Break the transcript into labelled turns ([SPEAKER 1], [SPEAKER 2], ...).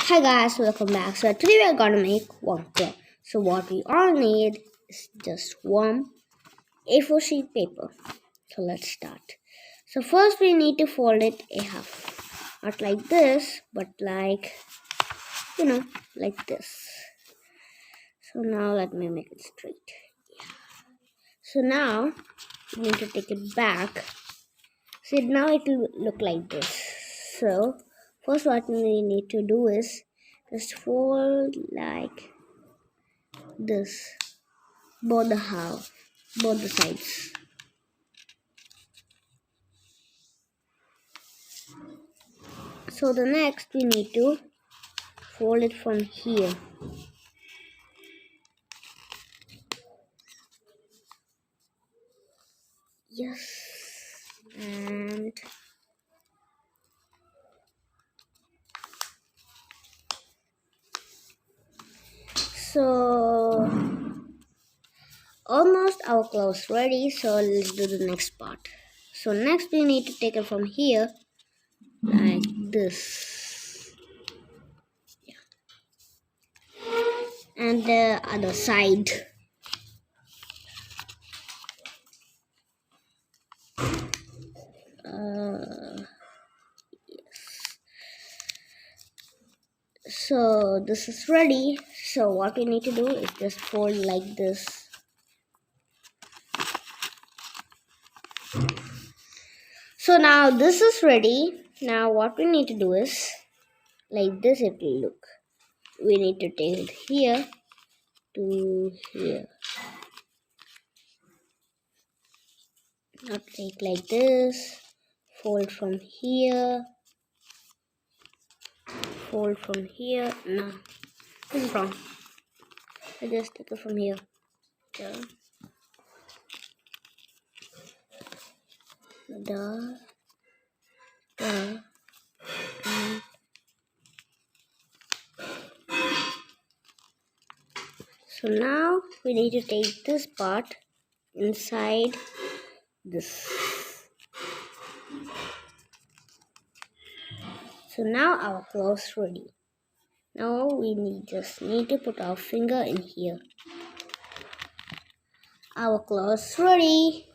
[SPEAKER 1] Hi guys, welcome back. So today we are gonna make one cloth. So what we all need is just one A4 sheet paper. So let's start. So first we need to fold it a half. Not like this, but like like this. So now let me make it straight. So now we need to take it back. See, now it will look like this. So first what we need to do is just fold like this, both the sides. So the next we need to fold it from here. Yes, and so almost our clothes ready. So let's do the next part. So next we need to take it from here like this, and the other side. So this is ready. So what we need to do is just fold like this. So now this is ready. Now what we need to do is like this. It will look. We need to take it here to here. Not take like this. Fold from here. Fold from here. No, this is wrong. I just take it from here. The and so now we need to take this part inside this. So now our clothes ready. Now we just need to put our finger in here. Our clothes ready.